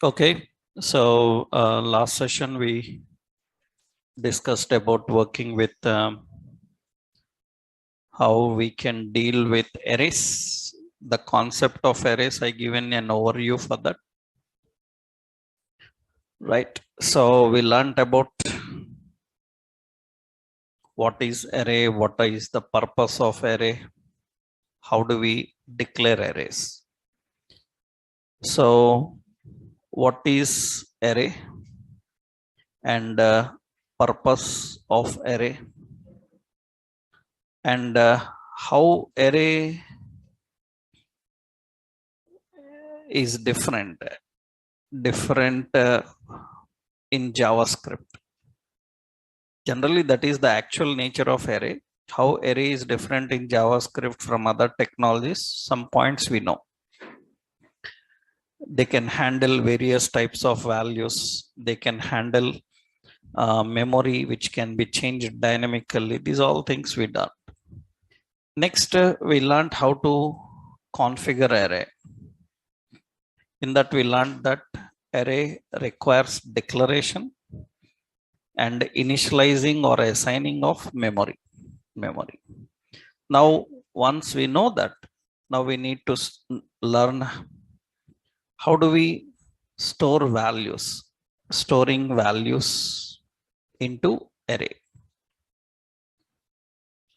Okay, so last session we discussed about working with how we can deal with arrays. The concept of arrays, I given an overview for that, right? So we learned about what is array, what is the purpose of array, how do we declare arrays. So what is array and purpose of array, and how array is different in JavaScript. Generally, that is the actual nature of array. How array is different in JavaScript from other technologies, some points we know. They can handle various types of values. They can handle memory, which can be changed dynamically. These are all things we done. Next, we learned how to configure array. In that, we learned that array requires declaration and initializing or assigning of memory. Now, once we know that, now we need to learn how do we store values, storing values into array.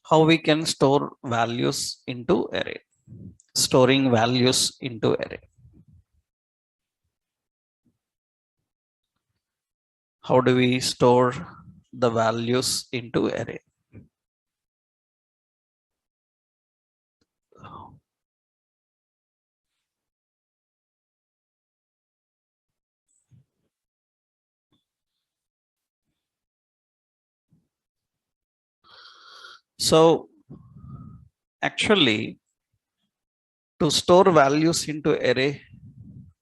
How we can store values into array, storing values into array. How do we store the values into array? So actually, to store values into array,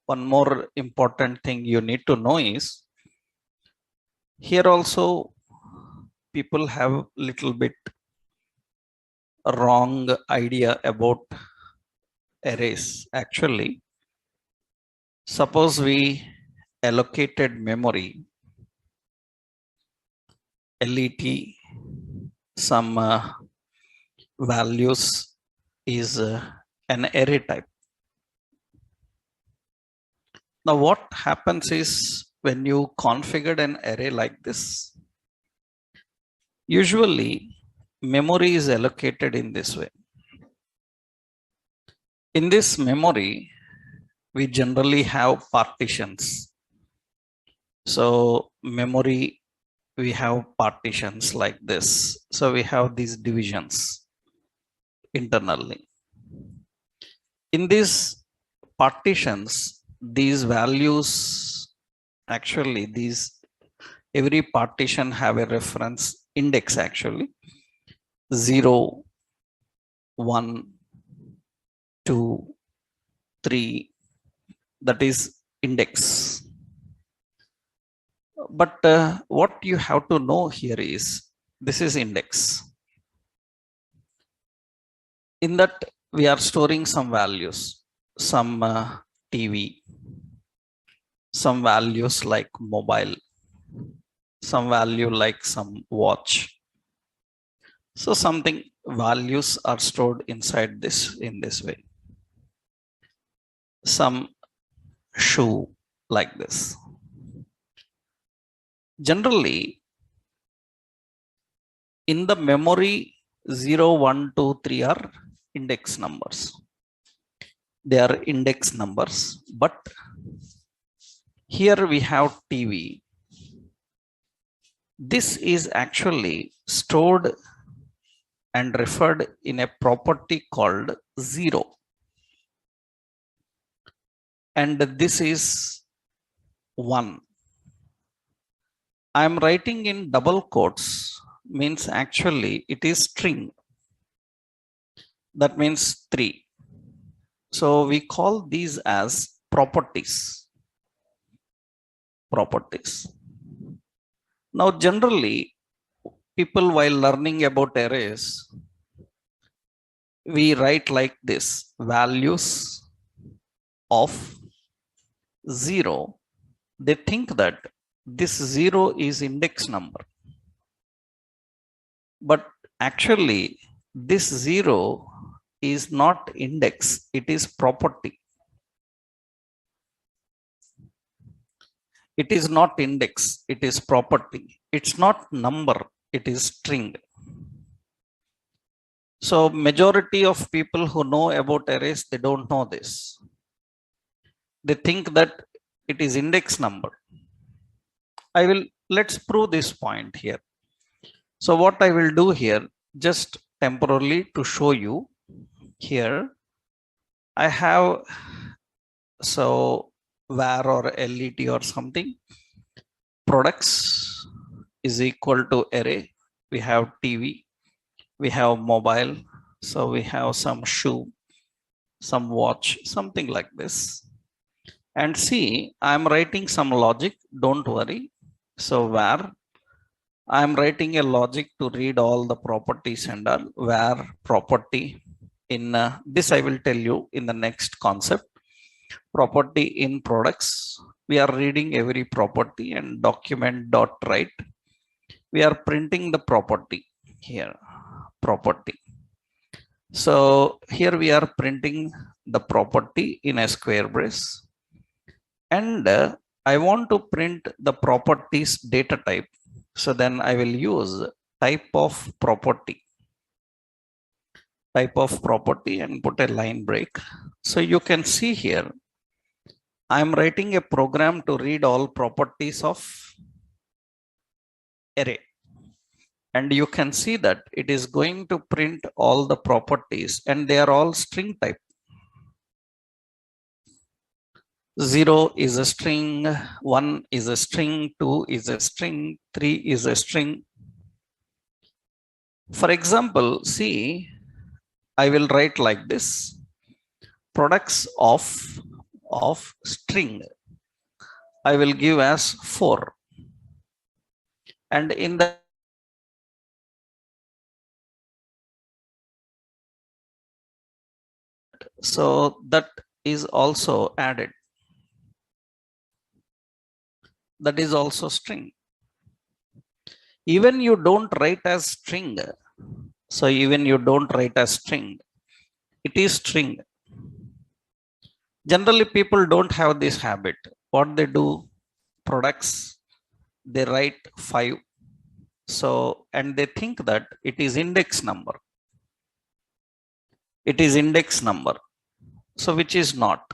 one more important thing you need to know is, here also people have little bit wrong idea about arrays. Actually, suppose we allocated memory, LET, some values is an array type. Now what happens is, when you configured an array like this, usually memory is allocated in this way. In this memory, we generally have partitions. So memory, we have partitions like this. So we have these divisions internally. In these partitions, these values, actually every partition have a reference index, actually 0, 1, 2, 3, that is index. But what you have to know here is, this is index. In that, we are storing some values, some TV, some values like mobile, some value like some watch. So something values are stored inside this in this way. Some shoe like this. Generally, in the memory, 0, 1, 2, 3 are index numbers. They are index numbers, but here we have TV. This is actually stored and referred in a property called 0. And this is 1. I am writing in double quotes, means actually it is string. That means 3. So we call these as properties. Now generally, people while learning about arrays, we write like this: values of 0 they think that this 0 is index number, but actually this 0 is not index, it is property. It is not index, it is property. It's not number, it is string. So majority of people who know about arrays, they don't know this. They think that it is index number. Let's prove this point here. So what I will do here, just temporarily to show you here, I have so var or let or something, products is equal to array. We have TV, we have mobile, so we have some shoe, some watch, something like this. And see, I'm writing some logic, don't worry. So var, I'm writing a logic to read all the properties and all. Var property in this I will tell you in the next concept. Property in products, we are reading every property, and document dot write, we are printing the property here, property. So here we are printing the property in a square brace, and I want to print the properties data type. So then I will use type of property and put a line break. So you can see here, I'm writing a program to read all properties of array. And you can see that it is going to print all the properties, and they are all string type. 0 is a string, 1 is a string, 2 is a string, 3 is a string. For example, see, I will write like this: products of string, I will give as 4. And in the so that is also added. That is also string. Even you don't write as string. So even you don't write as string, it is string. Generally, people don't have this habit. What they do, products, they write 5. So, and they think that it is index number. It is index number. So, which is not.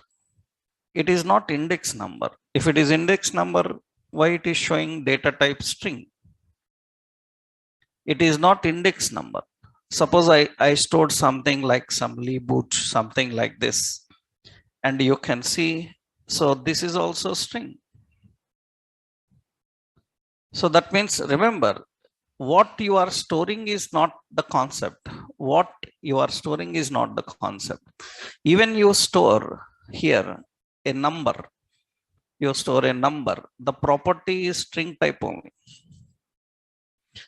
It is not index number. If it is index number, why it is showing data type string? It is not index number. Suppose I stored something like some boot, something like this. And you can see, so this is also string. So that means, remember, what you are storing is not the concept. What you are storing is not the concept. Even you store here a number, you store a number, the property is string type only.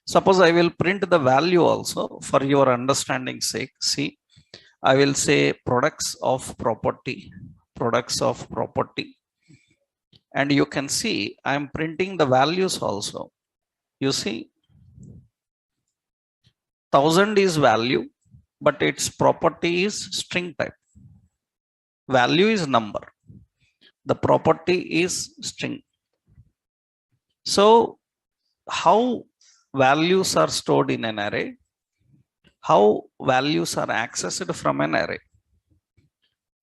Suppose I will print the value also for your understanding sake. See, I will say products of property, and you can see I am printing the values also. You see, 1000 is value, but its property is string type. Value is number, the property is string. So how values are stored in an array? How values are accessed from an array?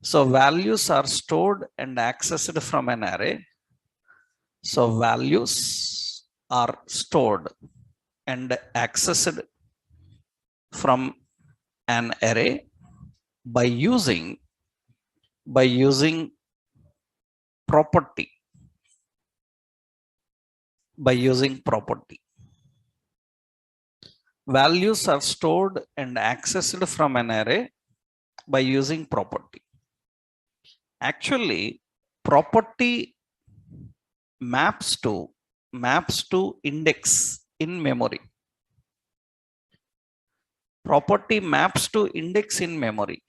So values are stored and accessed from an array. So values are stored and accessed from an array by using property. Values are stored and accessed from an array by using property. Actually, property maps to index in memory. Property maps to index in memory.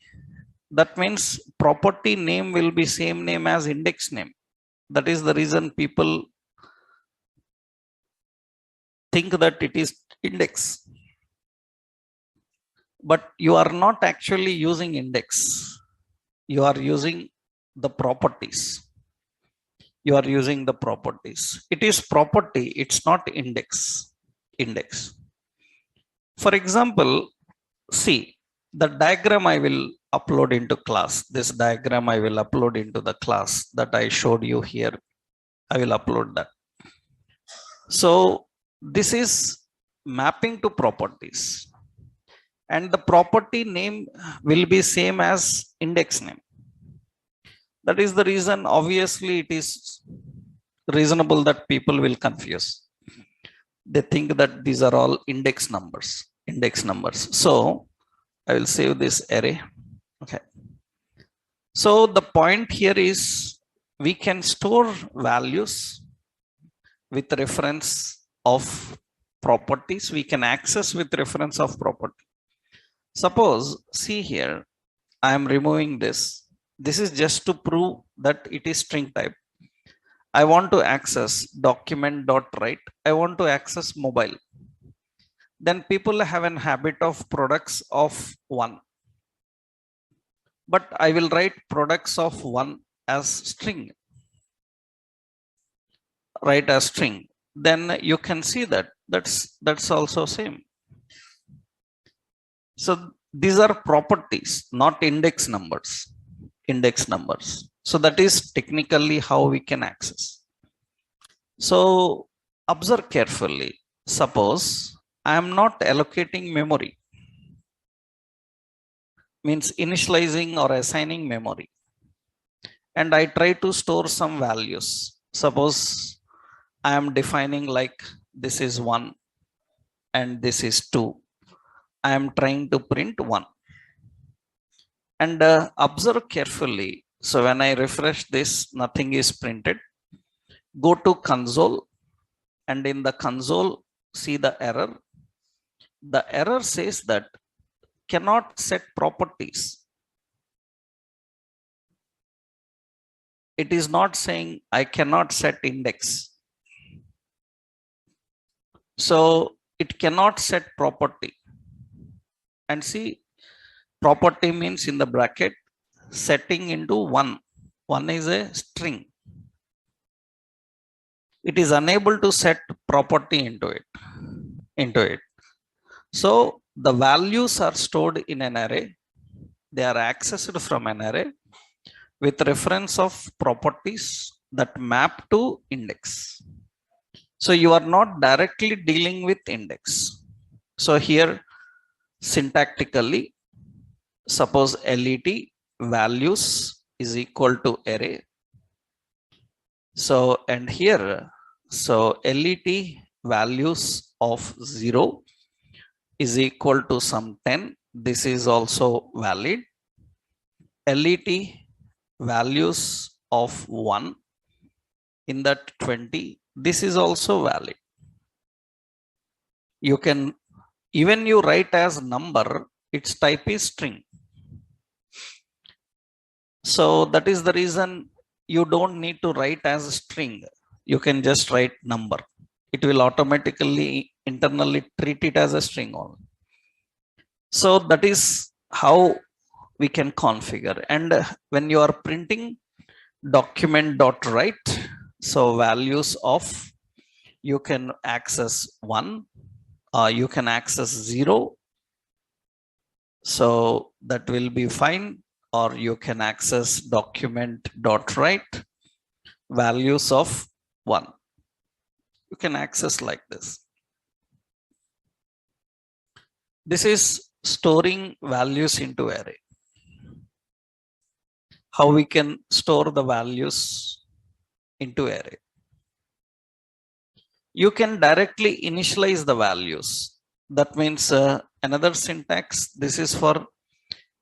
That means property name will be same name as index name. That is the reason people think that it is index, but you are not actually using index. You are using the properties. You are using the properties. It is property. It's not index. Index. For example, see the diagram I will upload into class. This diagram I will upload into the class that I showed you here. I will upload that. So this is mapping to properties, and the property name will be same as index name. That is the reason, obviously, it is reasonable that people will confuse. They think that these are all index numbers. Index numbers. So I will save this array. Okay. So the point here is we can store values with reference of properties. We can access with reference of property. Suppose, see here, I am removing this. This is just to prove that it is string type. I want to access document.write. I want to access mobile. Then people have an habit of products of 1. But I will write products of 1 as string. Write as string. Then you can see that that's also same. So these are properties, not index numbers. Index numbers. So that is technically how we can access. So observe carefully. Suppose I am not allocating memory, means initializing or assigning memory, and I try to store some values. Suppose I am defining like this is 1 and this is 2. I am trying to print 1. And observe carefully. So when I refresh this, nothing is printed. Go to console, and in the console, see the error. The error says that cannot set properties. It is not saying I cannot set index. So it cannot set property. And see, property means in the bracket, setting into 1. 1 is a string. It is unable to set property into it. So the values are stored in an array. They are accessed from an array with reference of properties that map to index. So you are not directly dealing with index. So here syntactically, suppose let values is equal to array. So, and here, so let values of 0 is equal to some 10. This is also valid. Let values of 1 in that 20. This is also valid. You can, even you write as number, its type is string. So that is the reason you don't need to write as a string. You can just write number. It will automatically internally treat it as a string only. So that is how we can configure. And when you are printing document.write, so values of, you can access 1, you can access 0. So that will be fine. Or you can access document.write values of 1. You can access like this. This is storing values into array. How we can store the values into array. You can directly initialize the values. That means another syntax. This is for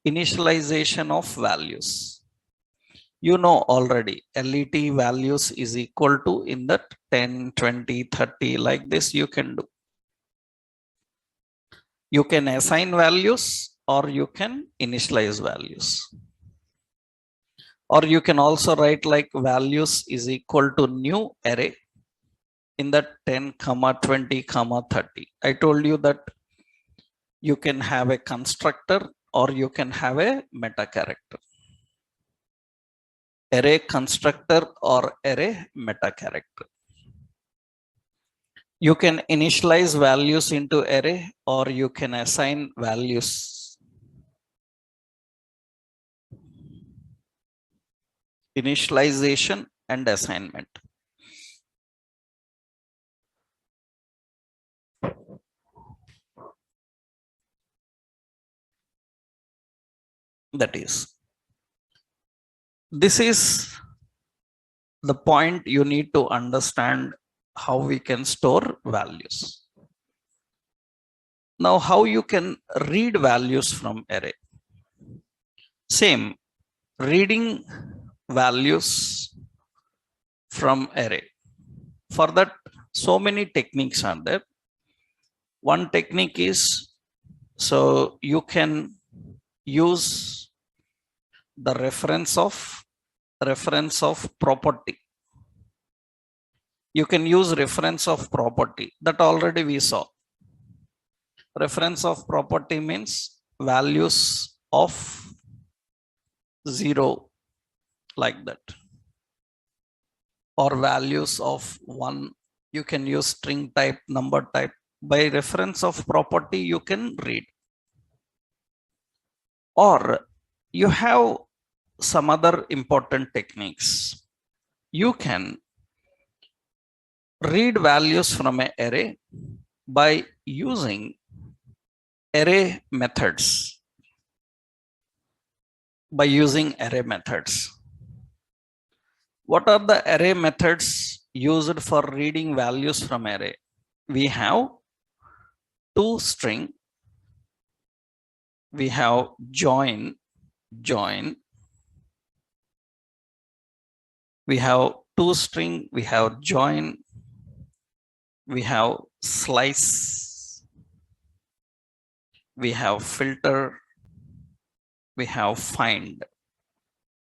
initialization of values. You know already let values is equal to in that 10, 20, 30, like this you can do. You can assign values or you can initialize values. Or you can also write like values is equal to new array in that 10, 20, 30. I told you that you can have a constructor or you can have a meta character. Array constructor or array meta character. You can initialize values into array or you can assign values. Initialization and assignment. That is, this is the point you need to understand how we can store values. Now, how you can read values from array. Same, reading values from array. For that, so many techniques are there. One technique is, so you can use the reference of property. You can use reference of property that already we saw. Reference of property means values of 0 like that, or values of 1. You can use string type, number type. By reference of property you can read. Or you have some other important techniques. You can read values from an array by using array methods. By using array methods. What are the array methods used for reading values from array? We have toString, we have join, we have toString, we have join, we have slice, we have filter, we have find,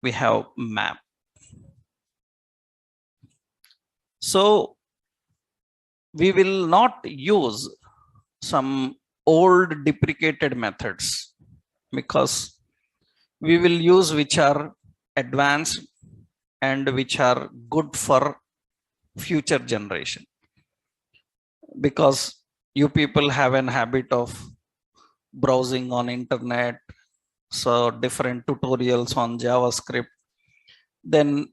we have map. So we will not use some old deprecated methods, because we will use which are advanced and which are good for future generation. Because you people have an habit of browsing on internet, so different tutorials on JavaScript, then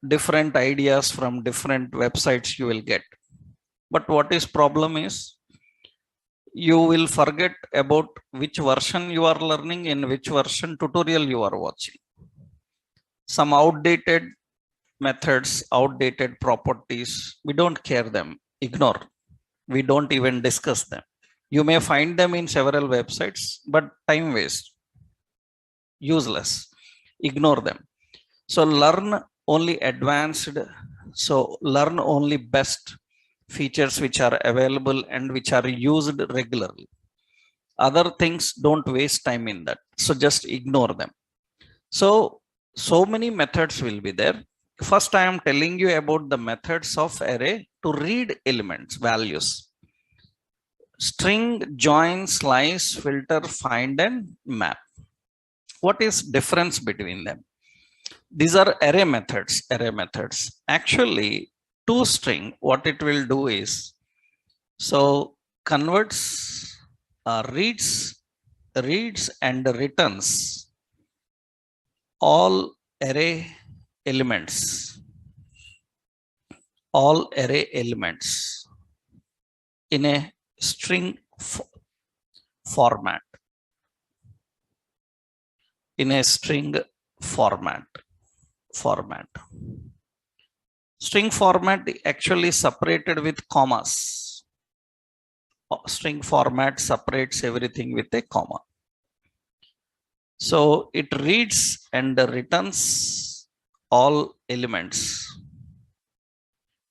different ideas from different websites you will get. But what is problem is, you will forget about which version you are learning, in which version tutorial you are watching. Some outdated methods, outdated properties, we don't care them, ignore. We don't even discuss them. You may find them in several websites, but time waste, useless, ignore them. So learn only advanced, so learn only best features which are available and which are used regularly. Other things, don't waste time in that. So just ignore them. So many methods will be there. First, I am telling you about the methods of array to read elements, values. String, join, slice, filter, find, and map. What is difference between them? These are array methods. Actually, toString, what it will do is, so converts, reads and returns all array elements in a string format. String format actually separated with commas. String format separates everything with a comma. So it reads and returns all elements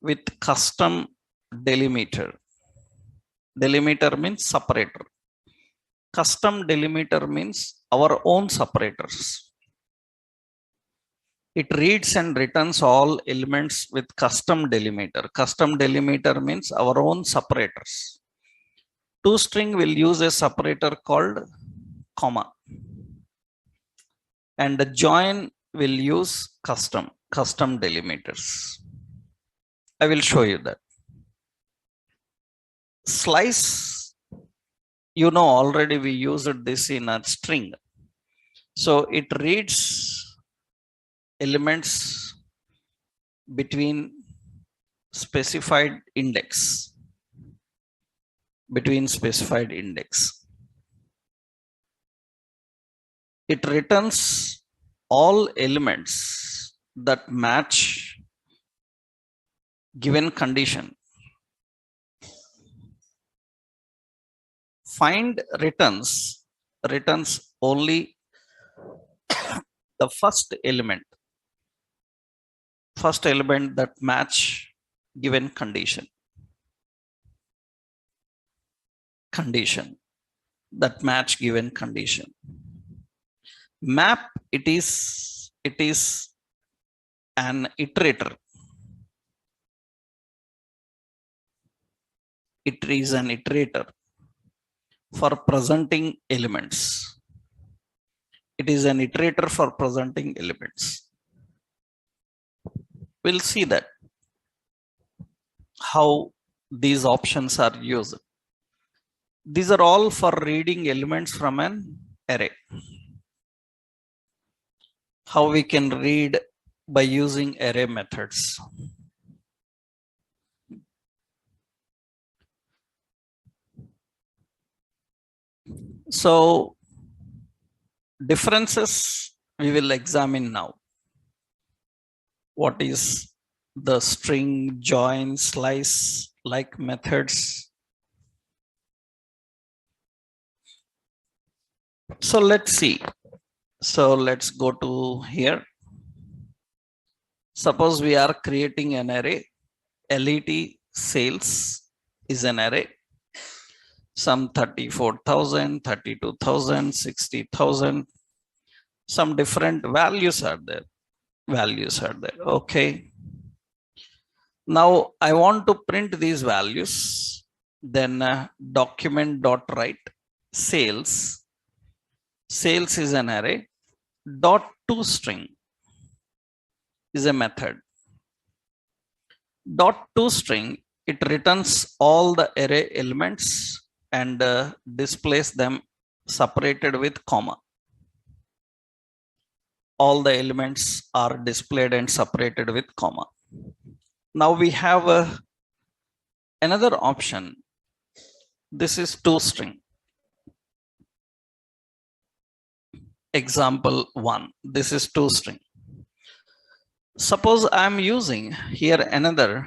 with custom delimiter. Delimiter means separator. Custom delimiter means our own separators. It reads and returns all elements with custom delimiter. Custom delimiter means our own separators. ToString will use a separator called comma. And the join will use custom delimiters. I will show you that. Slice, you know, already we used this in a string. So it reads elements between specified index. It returns all elements that match given condition. Find returns only the first element that match given condition that match given condition. Map, it is an iterator. It is an iterator for presenting elements. It is an iterator for presenting elements. We'll see that how these options are used. These are all for reading elements from an array. How we can read by using array methods. So differences we will examine now. What is the string, join, slice like methods? So let's see. So let's go to here. Suppose we are creating an array. LET sales is an array. Some 34,000, 32,000, 60,000. Some different values are there. Okay. Now I want to print these values. Then document.write sales. Sales is an array. .toString is a method. .toString, it returns all the array elements and displays them separated with comma. All the elements are displayed and separated with comma. Now we have another option. This is ToString. Example 1. This is ToString. Suppose I am using here another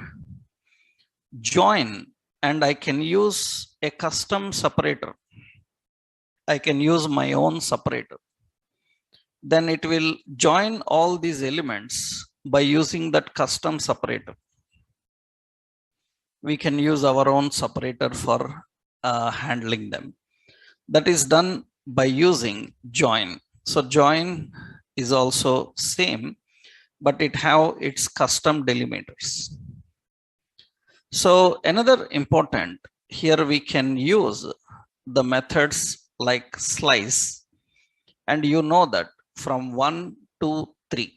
join, and I can use a custom separator. I can use my own separator. Then it will join all these elements by using that custom separator. We can use our own separator for handling them. That is done by using join. So join is also same, but it have its custom delimiters. So another important, here we can use the methods like slice, and you know that from 1 to 3,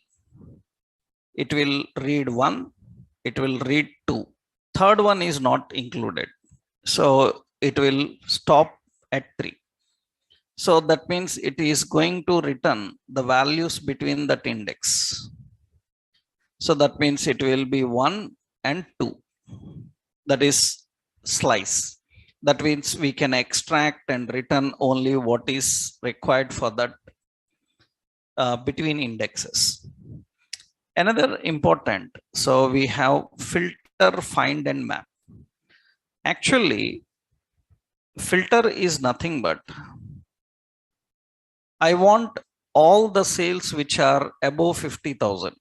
it will read 1, it will read 2. Third one is not included. So it will stop at 3. So that means it is going to return the values between that index. So that means it will be 1 and 2. That is slice. That means we can extract and return only what is required for that between indexes. Another important, so we have filter, find and map. Actually, filter is nothing but I want all the sales which are above 50,000.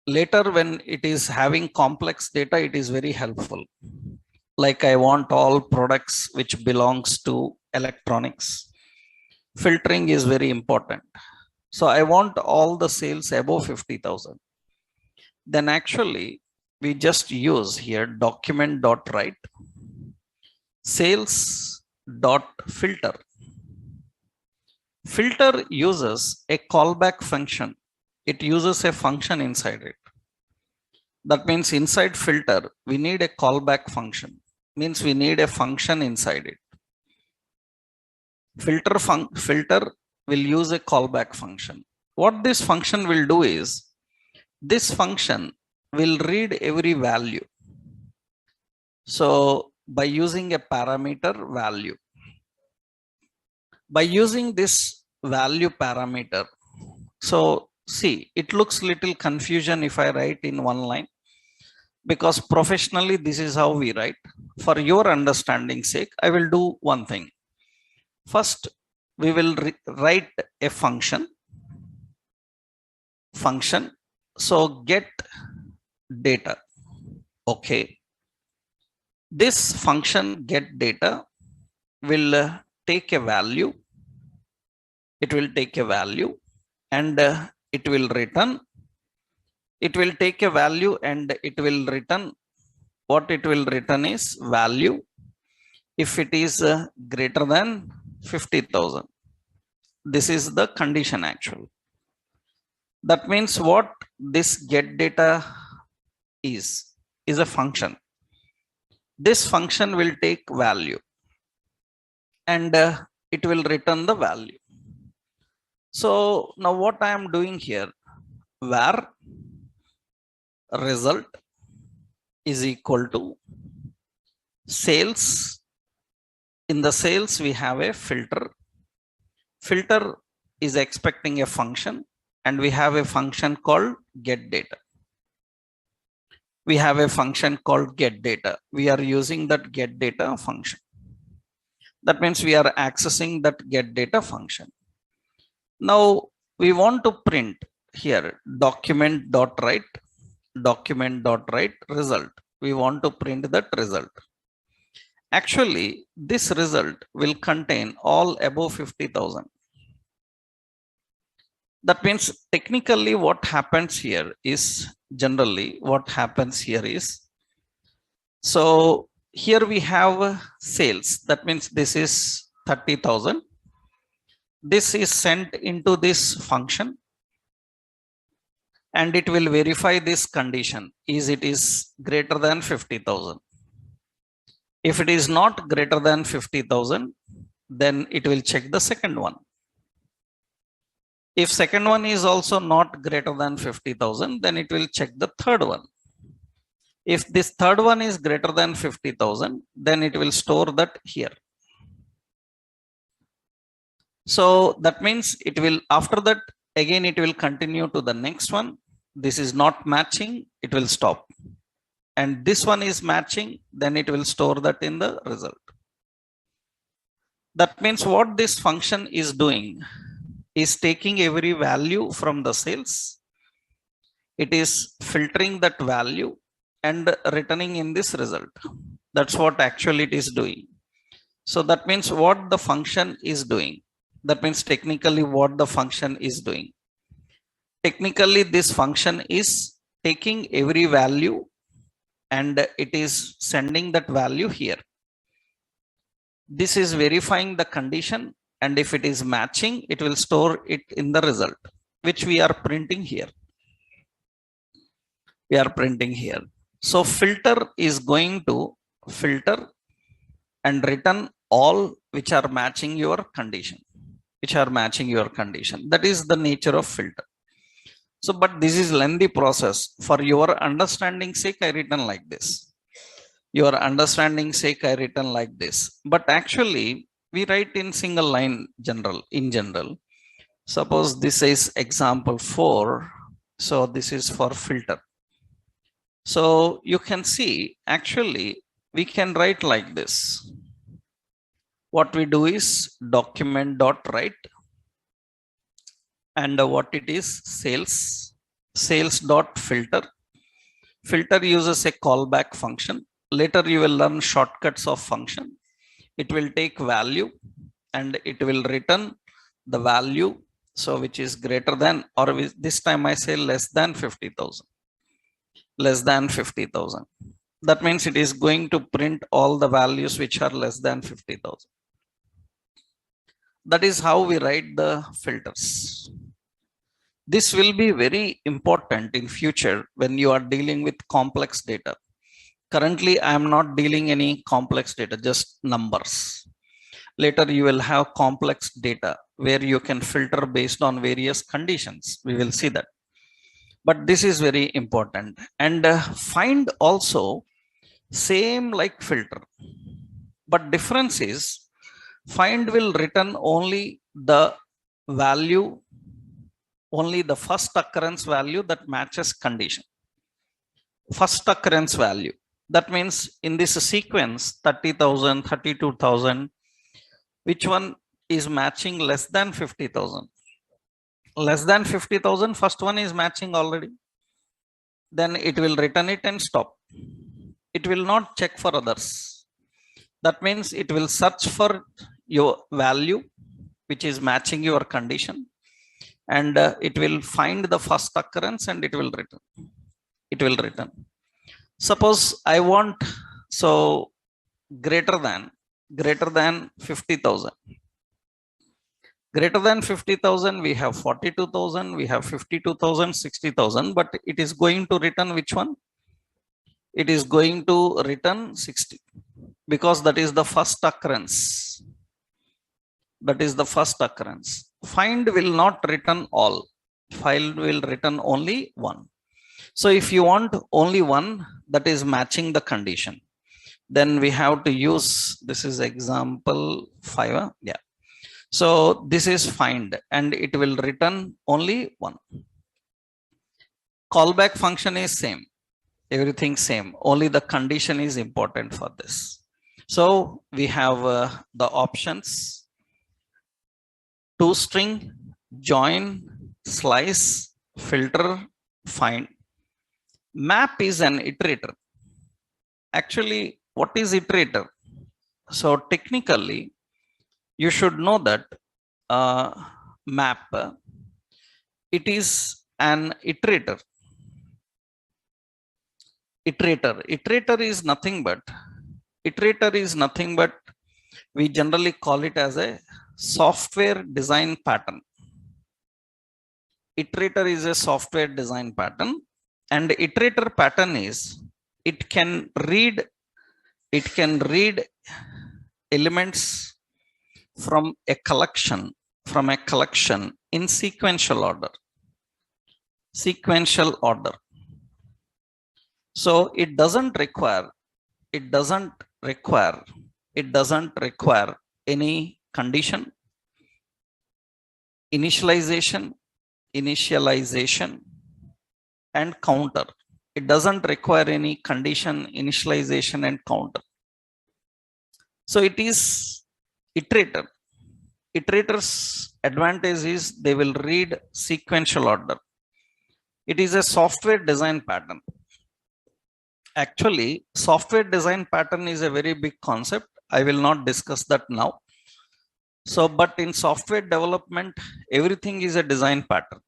Later, when it is having complex data, it is very helpful. Like I want all products which belongs to electronics. Filtering is very important. So I want all the sales above 50,000. Then actually we just use here document dot write sales dot filter. Filter uses a callback function. It uses a function inside it. That means inside filter, we need a callback function. Means we need a function inside it. Filter will use a callback function. What this function will do is, this function will read every value. So by using a parameter value, by using this value parameter, so see, it looks little confusion if I write in one line, because professionally this is how we write. For your understanding sake, I will do one thing. First, we will write a function. So get data. Okay. This function get data will take a value. It will take a value and it will return. It will take a value and it will return. What it will return is value if it is greater than 50,000. This is the condition actually. That means what this get data is a function. This function will take value and it will return the value. So now what I am doing here, var result is equal to sales. In the sales, we have a filter. Filter is expecting a function and we have a function called get data. We have a function called get data. We are using that get data function. That means we are accessing that get data function. Now we want to print here document dot write result. We want to print that result. Actually, this result will contain all above 50,000. That means technically what happens here is, generally what happens here is, so here we have sales. That means this is 30,000. This is sent into this function and it will verify this condition, is it is greater than 50,000. If it is not greater than 50,000, then it will check the second one. If second one is also not greater than 50,000, then it will check the third one. If this third one is greater than 50,000, then it will store that here. So that means it will, after that, again, it will continue to the next one. This is not matching, it will stop. And this one is matching, then it will store that in the result. That means what this function is doing is taking every value from the sales. It is filtering that value and returning in this result. That's what actually it is doing. So that means what the function is doing. That means technically what the function is doing. Technically this function is taking every value and it is sending that value here. This is verifying the condition, and if it is matching, it will store it in the result, which we are printing here. We are printing here. So filter is going to filter and return all which are matching your condition, That is the nature of filter. So, but this is lengthy process. For your understanding sake, I written like this. Your understanding sake, I written like this. But actually, we write in single line in general. Suppose this is example 4. So this is for filter. So you can see, actually, we can write like this. What we do is document dot write. And what it is, sales dot filter. Filter uses a callback function. Later you will learn shortcuts of function. It will take value and it will return the value So which is greater than, or this time I say less than 50,000. Less than 50,000. That means it is going to print all the values which are less than 50,000. That is how we write the filters. This will be very important in future when you are dealing with complex data. Currently, I am not dealing any complex data, just numbers. Later, you will have complex data where you can filter based on various conditions. We will see that. But this is very important. And find also same like filter. But difference is find will return only the value, only the first occurrence value that matches condition. First occurrence value. That means in this sequence 30,000, 32,000, which one is matching less than 50,000? Less than 50,000, first one is matching already. Then it will return it and stop. It will not check for others. That means it will search for your value which is matching your condition, and it will find the first occurrence and it will return. It will return. Suppose I want, so greater than 50,000. Greater than 50,000, we have 42,000, we have 52,000, 60,000, but it is going to return which one? It is going to return 60 because that is the first occurrence. That is the first occurrence. Find will not return all. Find will return only one. So if you want only one that is matching the condition, then we have to use, this is example 5. Yeah. So this is find and it will return only one. Callback function is same. Everything same. Only the condition is important for this. So we have the options: toString, join, slice, filter, find. Map is an iterator. Actually, what is iterator? So technically, you should know that map, it is an iterator. Iterator is nothing but we generally call it as a software design pattern. Iterator is a software design pattern, and iterator pattern is it can read elements from a collection in sequential order. So it doesn't require any condition, initialization and counter. It doesn't require any condition, initialization and counter. So it is iterator. Iterators' advantage is they will read sequential order. It is a software design pattern. Actually, software design pattern is a very big concept. I will not discuss that now. So, but in software development, everything is a design pattern.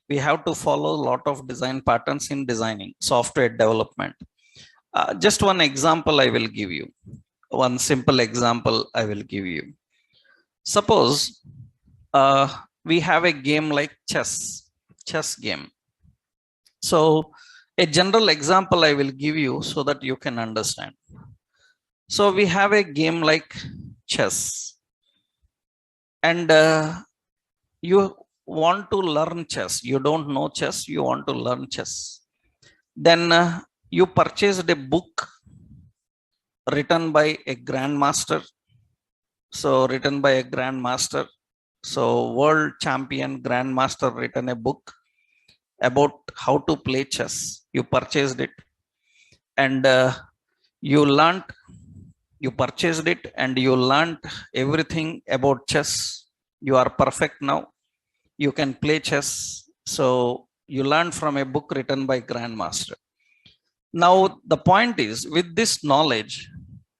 We have to follow a lot of design patterns in designing software development. Just one example I will give you. One simple example I will give you. Suppose we have a game like chess game. So a general example I will give you so that you can understand. So we have a game like chess, and you want to learn chess. You don't know chess, you want to learn chess. Then you purchased a book written by a grandmaster. So written by a grandmaster. So world champion grandmaster written a book about how to play chess. You purchased it and you purchased it and you learned everything about chess. You are perfect now. You can play chess. So you learned from a book written by grandmaster. Now the point is, with this knowledge,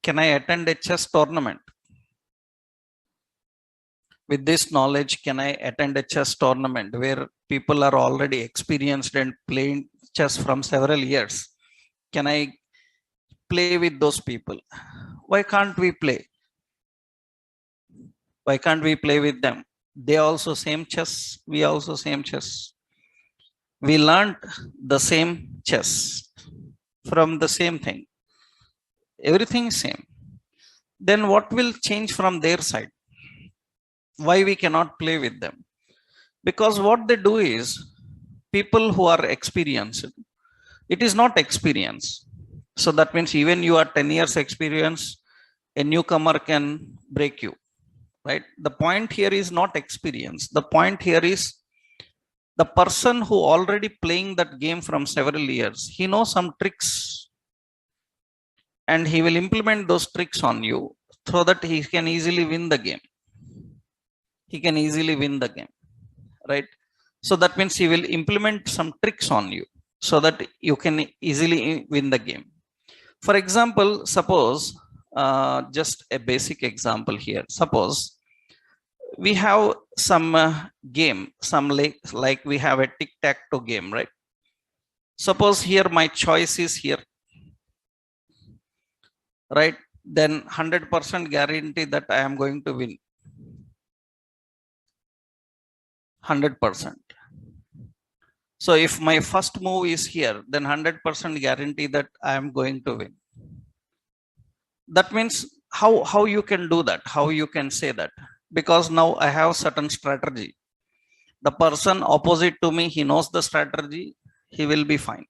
can I attend a chess tournament? With this knowledge, can I attend a chess tournament where people are already experienced and playing chess from several years? Can I play with those people? Why can't we play? Why can't we play with them? They also same chess, we also same chess. We learned the same chess from the same thing. Everything is same. Then what will change from their side? Why we cannot play with them? Because what they do is, people who are experienced, it is not experience. So that means even you are 10 years experience, a newcomer can break you, right? The point here is not experience. The point here is the person who already playing that game from several years, he knows some tricks and he will implement those tricks on you so that he can easily win the game. He can easily win the game, right? So that means he will implement some tricks on you so that you can easily win the game. For example, suppose just a basic example here. Suppose we have some game, some like we have a tic-tac-toe game, right? Suppose here my choice is here, right? Then 100% guarantee that I am going to win. 100%. So if my first move is here, then 100% guarantee that I am going to win. That means how you can do that? How you can say that? Because now I have certain strategy. The person opposite to me, he knows the strategy, he will be fine,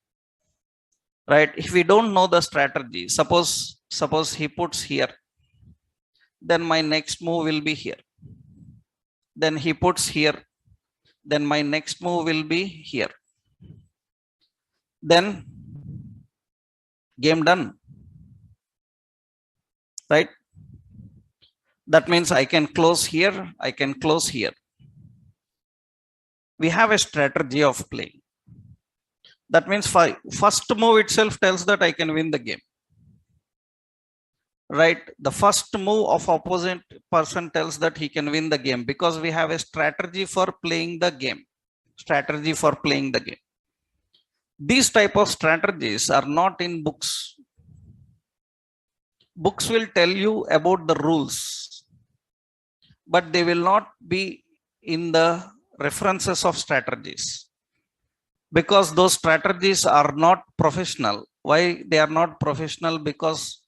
right? If we don't know the strategy, suppose he puts here, then my next move will be here. Then he puts here, then my next move will be here. Then game done, right? That means I can close here, I can close here. We have a strategy of playing. That means first move itself tells that I can win the game, right? The first move of opposite person tells that he can win the game because we have a strategy for playing the game. Strategy for playing the game. These type of strategies are not in books. Books will tell you about the rules, but they will not be in the references of strategies, because those strategies are not professional. Why they are not professional? Because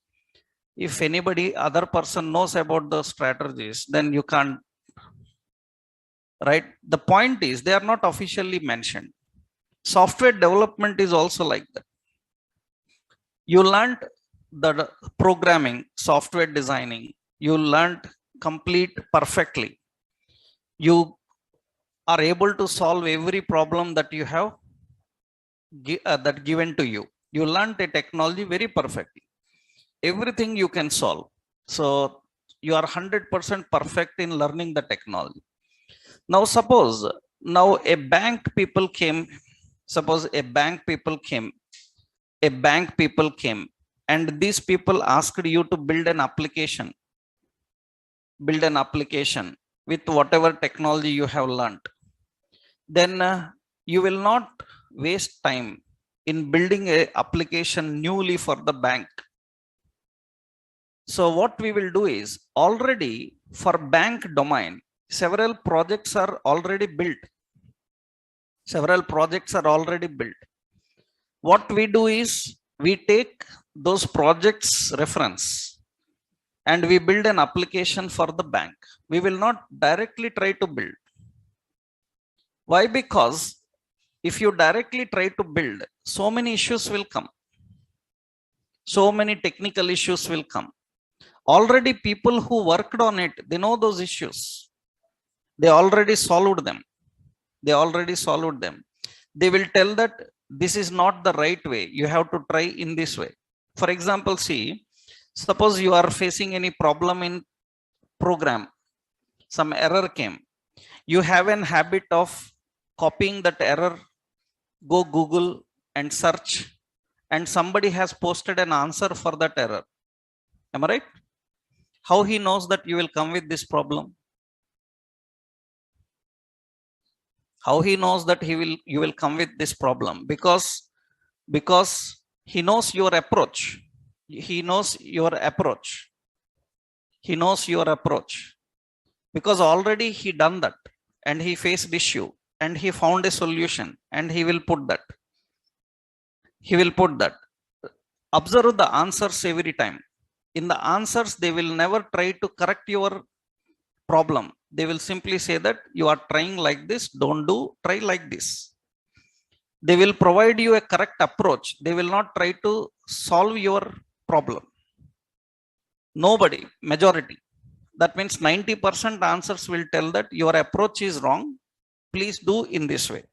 if anybody other person knows about those strategies, then you can't, right? The point is they are not officially mentioned. Software development is also like that. You learned the programming, software designing, you learned complete perfectly. You are able to solve every problem that you have that given to you. You learned a technology very perfectly. Everything you can solve. So you are 100% perfect in learning the technology. Now suppose now a bank people came. Suppose a bank people came. A bank people came and these people asked you to build an application. Build an application with whatever technology you have learned. Then you will not waste time in building a application newly for the bank. So what we will do is, already for bank domain, several projects are already built. Several projects are already built. What we do is, we take those projects reference and we build an application for the bank. We will not directly try to build. Why? Because if you directly try to build, so many issues will come. So many technical issues will come. Already people who worked on it, they know those issues. They already solved them. They already solved them. They will tell that this is not the right way. You have to try in this way. For example, see, suppose you are facing any problem in program, some error came. You have an habit of copying that error, go Google and search, and somebody has posted an answer for that error. Am I right? How he knows that you will come with this problem? How he knows that you will come with this problem? Because he knows your approach. He knows your approach. He knows your approach because already he done that and he faced issue and he found a solution and he will put that. He will put that. Observe the answers every time. In the answers, they will never try to correct your problem. They will simply say that you are trying like this, don't do, try like this. They will provide you a correct approach. They will not try to solve your problem. Nobody, majority. That means 90% answers will tell that your approach is wrong. Please do in this way.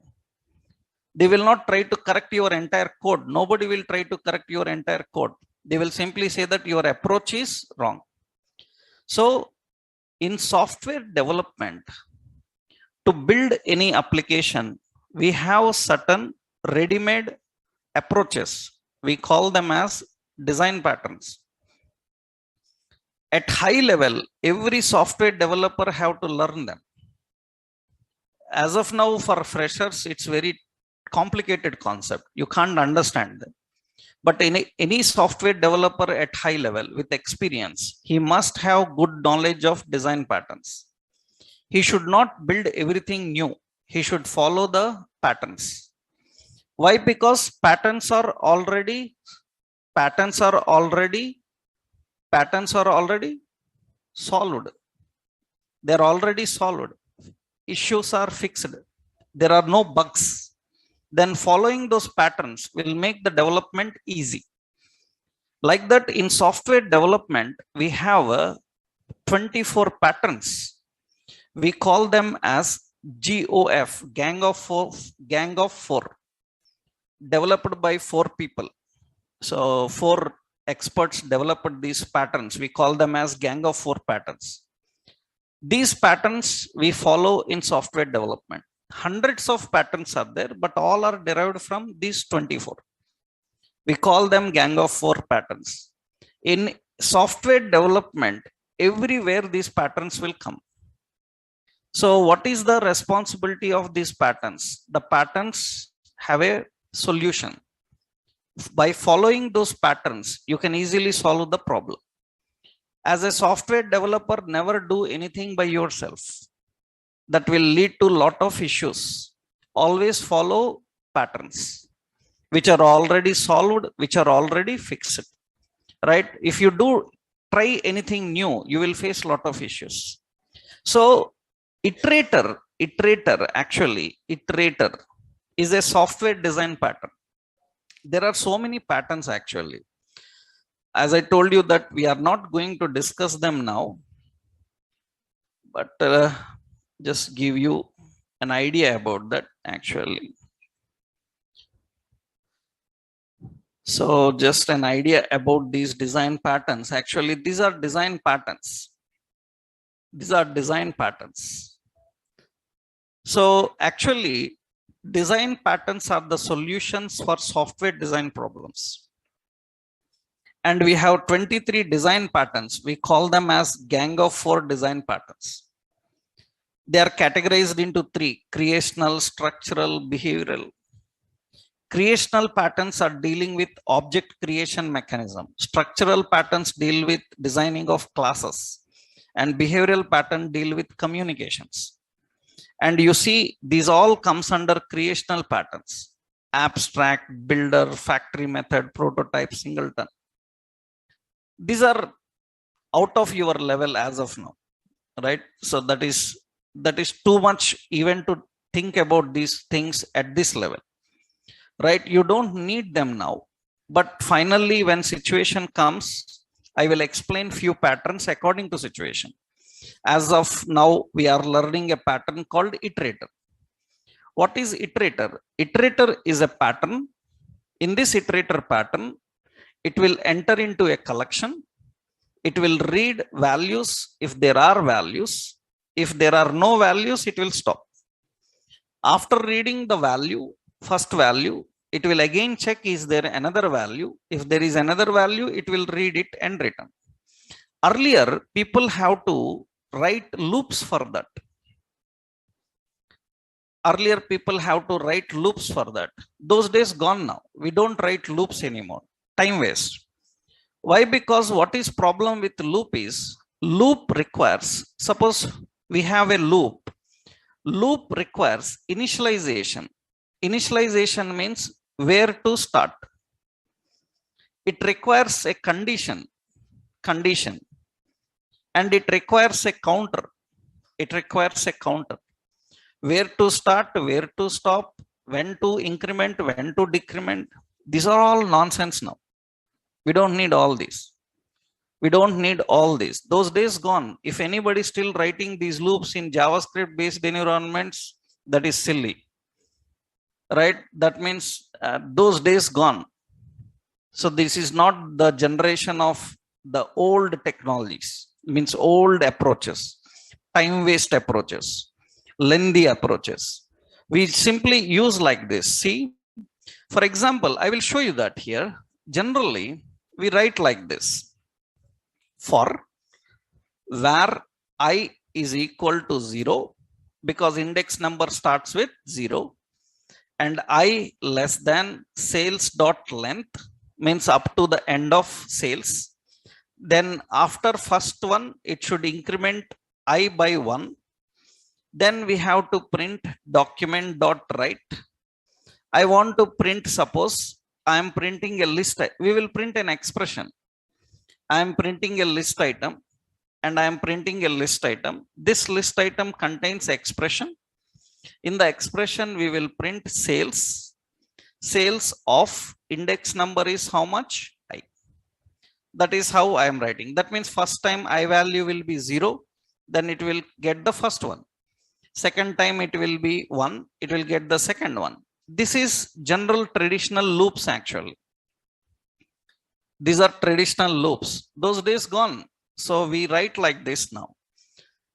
They will not try to correct your entire code. Nobody will try to correct your entire code. They will simply say that your approach is wrong. So in software development, to build any application, we have certain ready-made approaches. We call them as design patterns. At high level, every software developer have to learn them. As of now, for freshers, it's very complicated concept. You can't understand them. But any software developer at high level with experience, he must have good knowledge of design patterns. He should not build everything new. He should follow the patterns. Why? Because patterns are already solved. They're already solved. Issues are fixed. There are no bugs. Then following those patterns will make the development easy. Like that, in software development, we have 24 patterns. We call them as GOF, gang of four, developed by 4 people. So 4 experts developed these patterns. We call them as gang of 4 patterns. These patterns we follow in software development. Hundreds of patterns are there, but all are derived from these 24. We call them gang of 4 patterns. In software development, everywhere these patterns will come. So what is the responsibility of these patterns? The patterns have a solution. By following those patterns, you can easily solve the problem. As a software developer, never do anything by yourself. That will lead to a lot of issues. Always follow patterns which are already solved, which are already fixed. Right? If you do try anything new, you will face a lot of issues. So iterator is a software design pattern. There are so many patterns actually. As I told you that we are not going to discuss them now, but just give you an idea about that actually. So just an idea about these design patterns. Actually, these are design patterns. These are design patterns. So actually, design patterns are the solutions for software design problems. And we have 23 design patterns. We call them as gang of 4 design patterns. They are categorized into 3: creational, structural, behavioral. Creational patterns are dealing with object creation mechanism. Structural patterns deal with designing of classes. And behavioral pattern deal with communications. And you see, these all comes under creational patterns: abstract, builder, factory method, prototype, singleton. These are out of your level as of now, right? So that is too much even to think about these things at this level, right? You don't need them now, but finally when situation comes, I will explain few patterns according to situation. As of now, we are learning a pattern called iterator. What is iterator? Iterator is a pattern. In this iterator pattern, it will enter into a collection. It will read values if there are values. If there are no values, it will stop. After reading the value, first value, it will again check is there another value. If there is another value, it will read it and return. Earlier, people have to write loops for that. Earlier people have to write loops for that. Those days gone now. We don't write loops anymore. Time waste. Why? Because what is problem with loop is loop requires, suppose we have a loop. Loop requires initialization. Initialization means where to start. It requires a condition, and it requires a counter. It requires a counter. Where to start, where to stop, when to increment, when to decrement. These are all nonsense now. We don't need all this. We don't need all this. Those days gone. If anybody is still writing these loops in JavaScript based environments, that is silly. Right? That means those days gone. So this is not the generation of the old technologies, means old approaches, time waste approaches, lengthy approaches. We simply use like this. See, for example, I will show you that here. Generally, we write like this. For where I is equal to 0, because index number starts with 0, and I less than sales dot length, means up to the end of sales. Then after first one, it should increment I by 1. Then we have to print document dot write. I want to print, suppose I am printing a list. We will print an expression. I am printing a list item, and I am printing a list item. This list item contains expression. In the expression, we will print sales. Sales of index number is how much? I. That is how I am writing. That means first time I value will be 0. Then it will get the first one. Second time it will be 1. It will get the second one. This is general traditional loops actually. These are traditional loops. Those days gone. So we write like this now.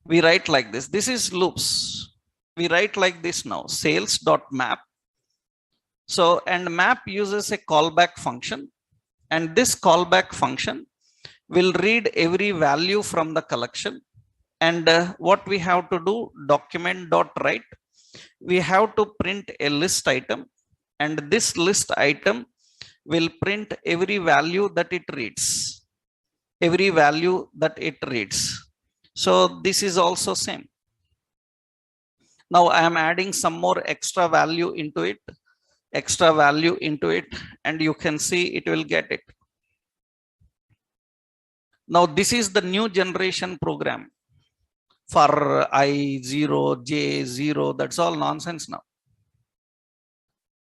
We write like this. This is loops. We write like this now. Sales.map. So, and map uses a callback function. And this callback function will read every value from the collection. And what we have to do, document.write. We have to print a list item. And this list item will print every value that it reads. Every value that it reads. So this is also same. Now I am adding some more extra value into it. And you can see it will get it. Now this is the new generation program for I0, J0. That's all nonsense now.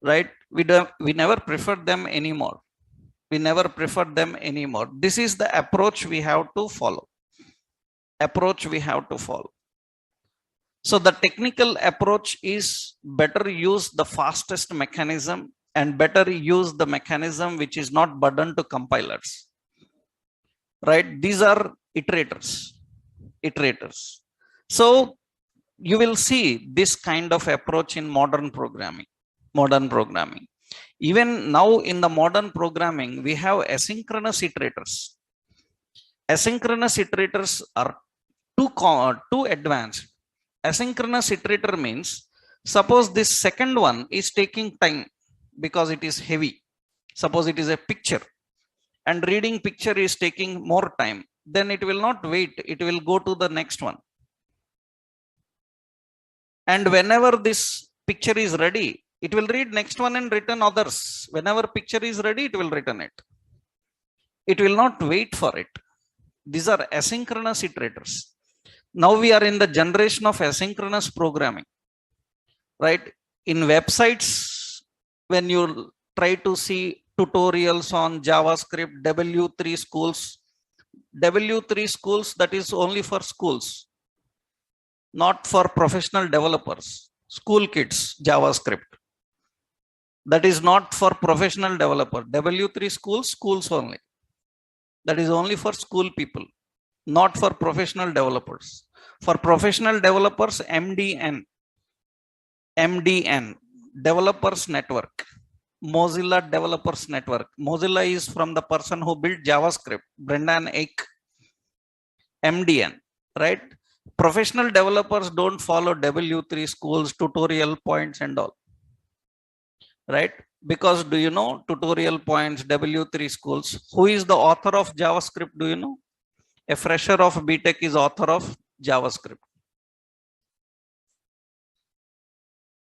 Right? We never prefer them anymore. This is the approach we have to follow. So the technical approach is better use the fastest mechanism and better use the mechanism which is not burden to compilers. Right? These are iterators. So you will see this kind of approach in modern programming. Even now in the modern programming, we have asynchronous iterators. Asynchronous iterators are too advanced. Asynchronous iterator means, suppose this second one is taking time because it is heavy. Suppose it is a picture and reading picture is taking more time. Then it will not wait. It will go to the next one. And whenever this picture is ready, it will read next one and return others. Whenever picture is ready, it will return it. It will not wait for it. These are asynchronous iterators. Now we are in the generation of asynchronous programming. Right? In websites, when you try to see tutorials on JavaScript, W3 schools, that is only for schools, not for professional developers. School kids, JavaScript. That is not for professional developer. W3 schools only. That is only for school people, not for professional developers. For professional developers, MDN, Developers Network, Mozilla Developers Network. Mozilla is from the person who built JavaScript, Brendan Eich, MDN, right? Professional developers don't follow W3 schools, tutorial points and all, right? Because do you know tutorial points, W3 schools? Who is the author of JavaScript? Do you know? A fresher of BTech is author of JavaScript.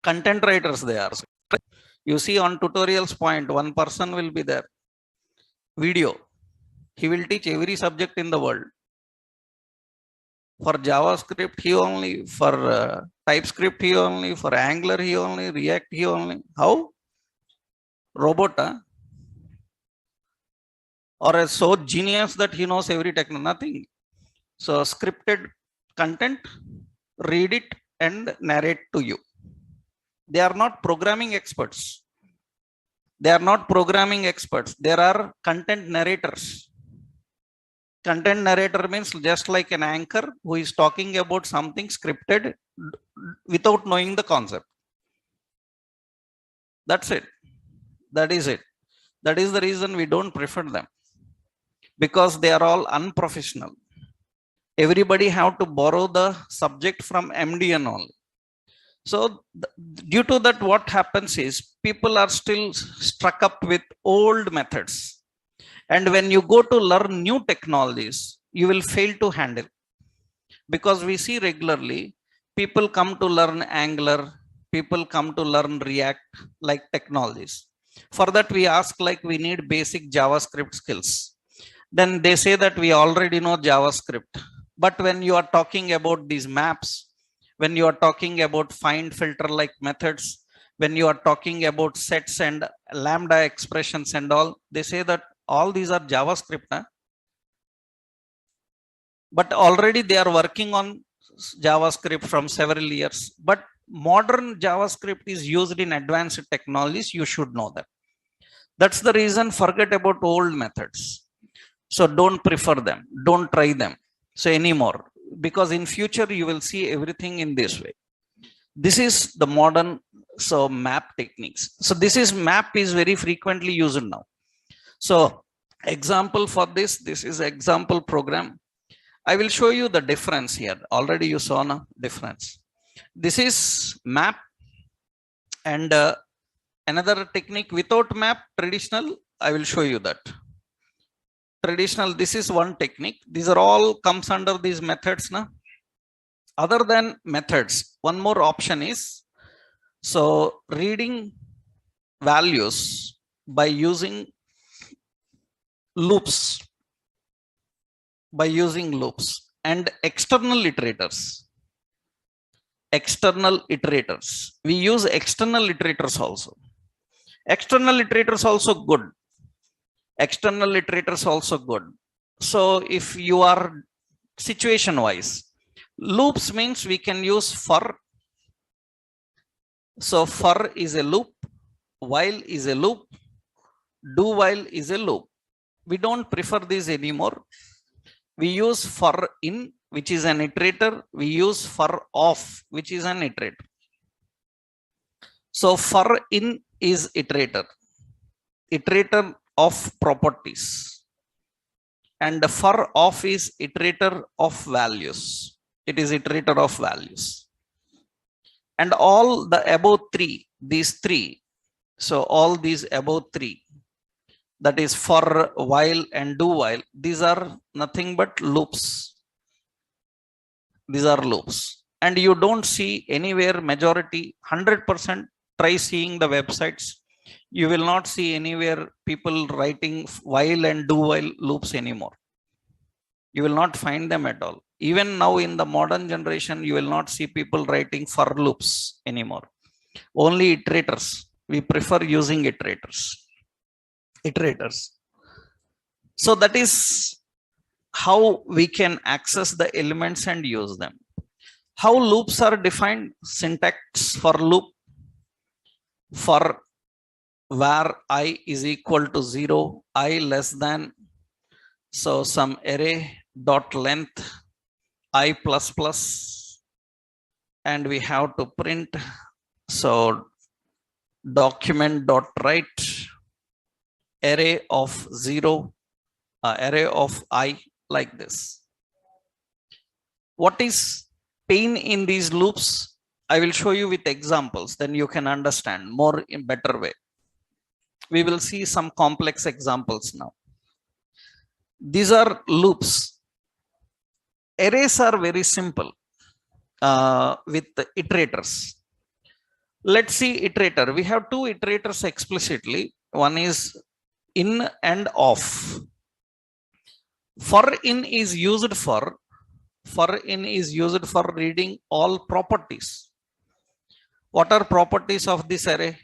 Content writers they are. You see on tutorials point, one person will be there. Video. He will teach every subject in the world. For JavaScript, he only. For TypeScript, he only. For Angular, he only. React, he only. How? Robot, huh? Or is so genius that he knows every technology? Nothing. So scripted content, read it and narrate to you. They are not programming experts. They are not programming experts. There are content narrators. Content narrator means just like an anchor who is talking about something scripted without knowing the concept. That's it. That is it. That is the reason we don't prefer them, because they are all unprofessional. Everybody have to borrow the subject from MD and all. So due to that, what happens is people are still struck up with old methods. And when you go to learn new technologies, you will fail to handle. Because we see regularly, people come to learn Angular, people come to learn React like technologies. For that, we ask like we need basic JavaScript skills. Then they say that we already know JavaScript. But when you are talking about these maps, when you are talking about find filter like methods, when you are talking about sets and lambda expressions and all, they say that all these are JavaScript. Huh? But already they are working on JavaScript from several years. But modern JavaScript is used in advanced technologies. You should know that. That's the reason, forget about old methods. So don't prefer them. Don't try them. So anymore, because in future you will see everything in this way. This is the modern map techniques. So this is map is very frequently used now. So example for this is example program. I will show you the difference here. Already you saw the difference. This is map, and another technique without map, traditional. I will show you that. Traditional, this is one technique. These are all comes under these methods. Na? Other than methods, one more option is reading values by using loops. By using loops and external iterators. External iterators. We use external iterators also. External iterators also good. External iterators also good. So if you are situation wise, loops means we can use for. So for is a loop, while is a loop, do while is a loop. We don't prefer this anymore. We use for in, which is an iterator. We use for off, which is an iterator. So for in is iterator. Iterator of properties, and the for off is iterator of values. It is iterator of values, and all the above three, these three. So all these above three, that is for, while and do while, these are nothing but loops. These are loops, and you don't see anywhere majority 100%. Try seeing the websites. You will not see anywhere people writing while and do while loops anymore. You will not find them at all. Even now in the modern generation, you will not see people writing for loops anymore. Only iterators. We prefer using iterators. Iterators. So that is how we can access the elements and use them. How loops are defined? Syntax for loop. For where I is equal to 0, I less than, so some array dot length I plus plus, and we have to print, so document dot write array of 0, array of I, like this. What is pain in these loops, I will show you with examples, then you can understand more in better way. We will see some complex examples now. These are loops. Arrays are very simple with the iterators. Let's see iterator. We have two iterators explicitly. One is in and off. For in is used for reading all properties. What are properties of this array?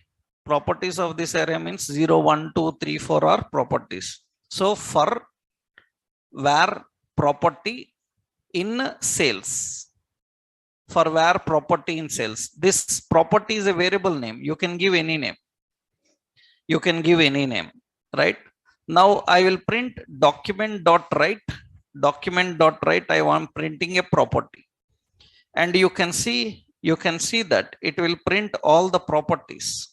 Properties of this array means 0, 1, 2, 3, 4 are properties. So for where property in sales. For where property in sales. This property is a variable name. You can give any name. You can give any name, right? Now I will print document.write. Document.write, I want printing a property. And you can see that it will print all the properties.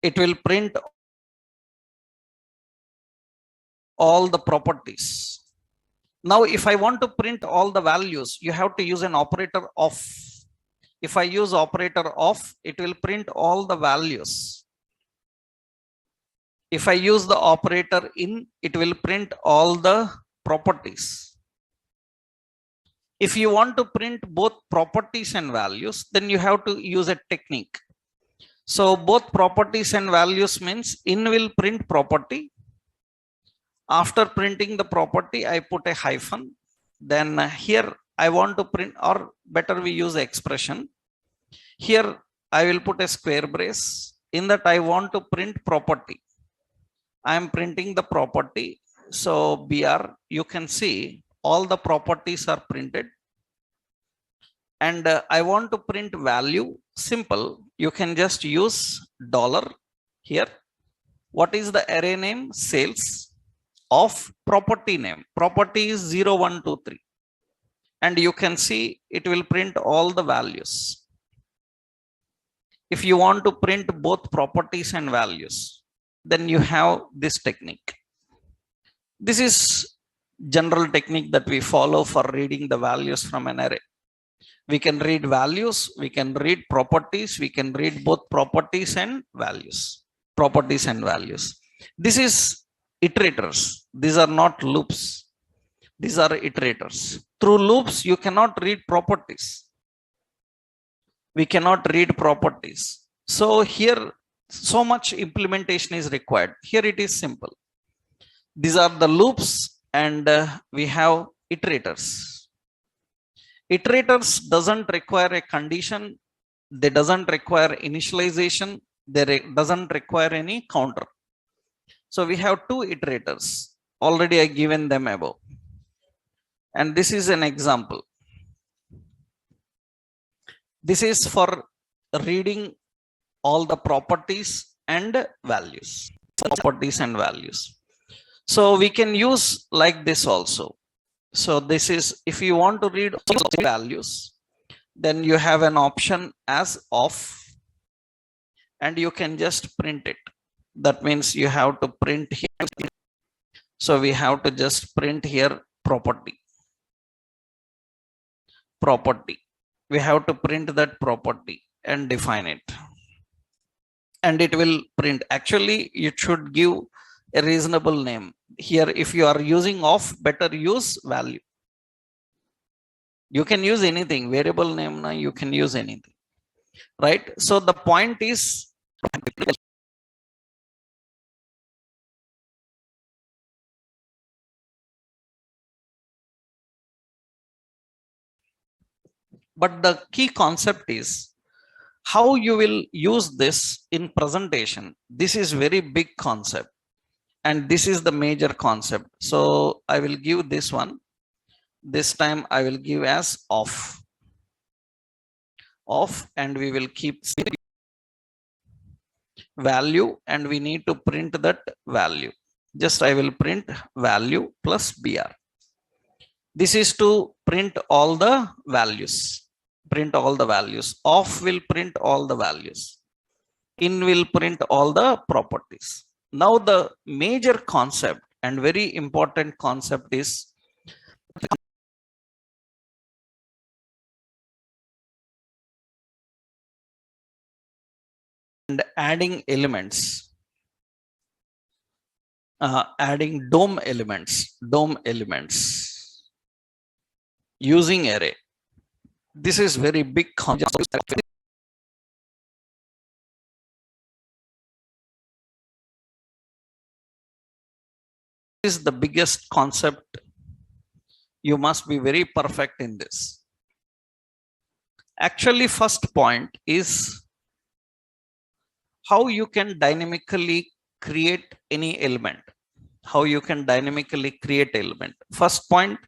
It will print all the properties. Now, if I want to print all the values, you have to use an operator of. If I use operator of, it will print all the values. If I use the operator in, it will print all the properties. If you want to print both properties and values, then you have to use a technique. So both properties and values means in will print property. After printing the property, I put a hyphen. Then here I want to print, or better we use expression. Here I will put a square brace. In that I want to print property. I am printing the property. So BR, you can see all the properties are printed. And I want to print value. Simple. You can just use dollar here. What is the array name? Sales. Of property name. Property is 0, 1, 2, 3. And you can see it will print all the values. If you want to print both properties and values, then you have this technique. This is general technique that we follow for reading the values from an array. We can read values, we can read properties, we can read both properties and values. Properties and values. This is iterators. These are not loops. These are iterators. Through loops, you cannot read properties. We cannot read properties. So here, so much implementation is required. Here it is simple. These are the loops, and we have iterators. Iterators doesn't require a condition. They doesn't require initialization. They doesn't require any counter. So we have two iterators. Already I given them above. And this is an example. This is for reading all the properties and values. Properties and values. So we can use like this also. So this is, if you want to read values, then you have an option as off, and you can just print it. That means you have to print here. So we have to just print here property. Property. We have to print that property and define it. And it will print. Actually, it should give a reasonable name. Here, if you are using off, better use value. You can use anything. Variable name, you can use anything. Right? So the point is, but the key concept is how you will use this in presentation. This is very big concept, and this is the major concept. So I will give this one. This time I will give as off. Off, and we will keep value, and we need to print that value. Just I will print value plus BR. This is to print all the values. Print all the values. Off will print all the values. In will print all the properties. Now the major concept and very important concept is and adding elements, adding DOM elements using array. This is very big concept. This is the biggest concept. You must be very perfect in this. Actually, first point is how you can dynamically create any element. How you can dynamically create element. First point,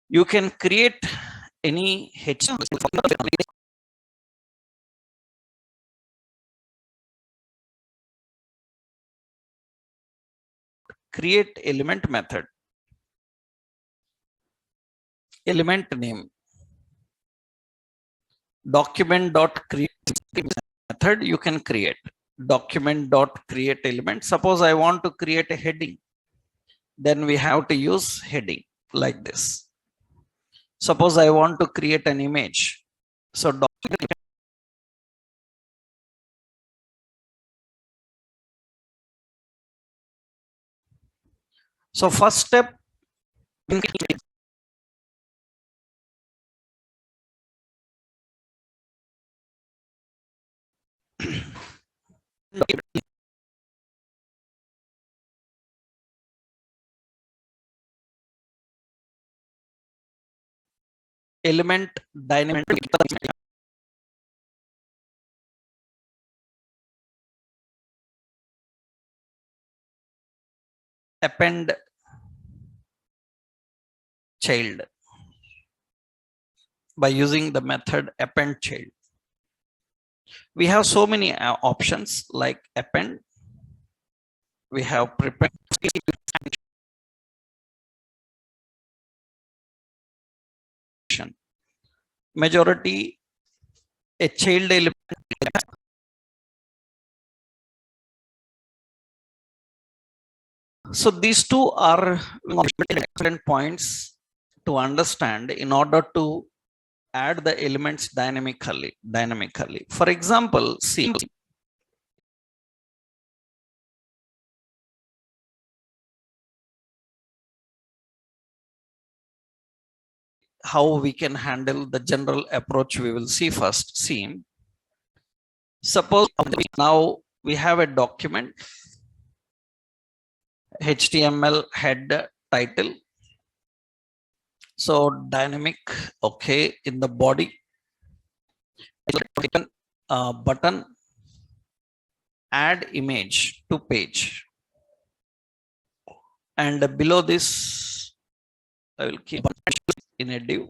you can create any create element method. Element name. Document.create method you can create. Document.create element. Suppose I want to create a heading. Then we have to use heading like this. Suppose I want to create an image. So document. So first step, element dynamic append child by using the method append child. We have so many options like append. We have prepend. Majority a child element. So these two are excellent points to understand in order to add the elements dynamically. For example, see how we can handle the general approach. We will see first. See, suppose now we have a document, HTML head title. So dynamic, okay, in the body, button, add image to page. And below this, I will keep in a div.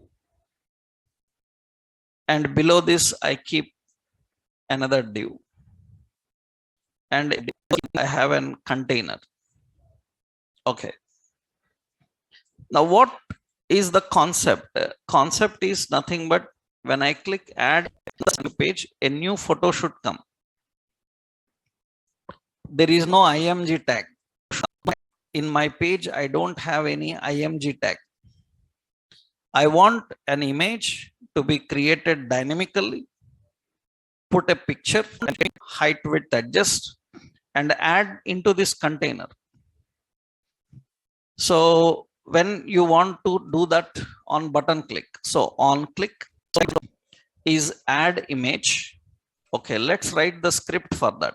And below this, I keep another div. And I have a container. Okay. Now, what is the concept? Concept is nothing but when I click add page, a new photo should come. There is no img tag. In my page, I don't have any img tag. I want an image to be created dynamically, put a picture, height, width, adjust, and add into this container. So when you want to do that on button click, so on click is add image. Okay, let's write the script for that.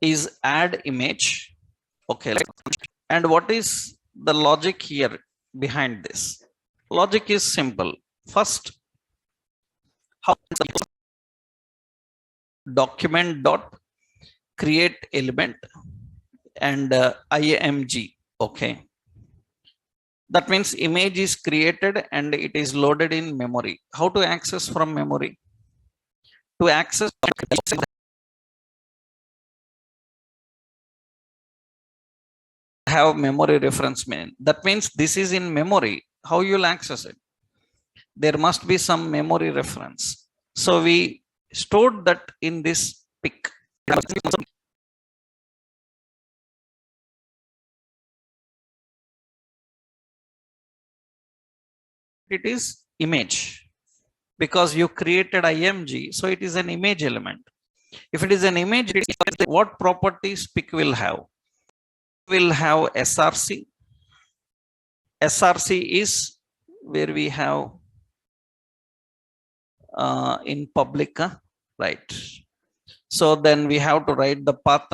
Is add image. Okay, and what is the logic here behind this? Logic is simple. First, how document dot create element and img. Okay, that means image is created and it is loaded in memory. How to access from memory? To access, have memory reference mean. That means this is in memory. How you will access it? There must be some memory reference. So we stored that in this pic. it is image, because you created img, so it is an image element. If it is an image, what properties pic will have? Will have src. Src is where we have in public, right? So then we have to write the path.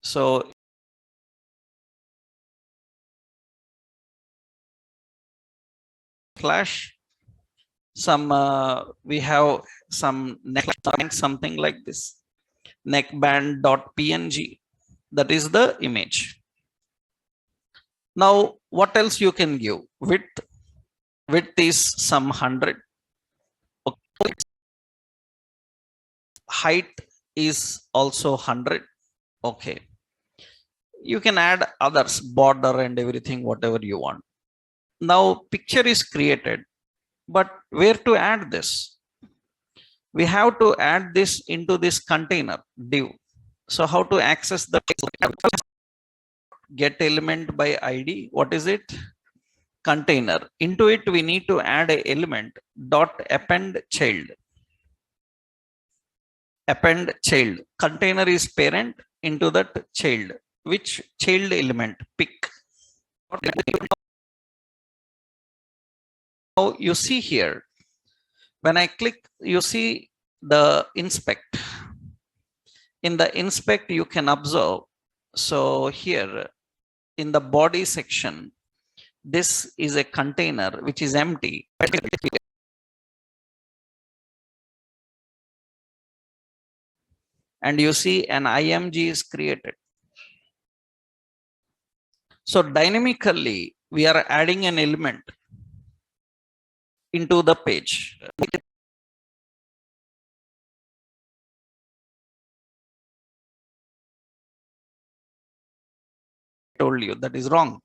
So slash some we have some neckband, something like this, neckband dot png, that is the image. Now what else you can give? Width is some 100. Okay. Height is also 100. Okay, you can add others, border and everything, whatever you want. Now picture is created, but where to add this? We have to add this into this container div. So how to access the get element by id? What is it? Container. Into it we need to add a element dot append child. Append child. Container is parent, into that child. Which child element? Pick. Now you see here, when I click, you see the inspect. In the inspect you can observe, so here in the body section, this is a container which is empty, and you see an img is created. So dynamically we are adding an element into the page. I told you that is wrong.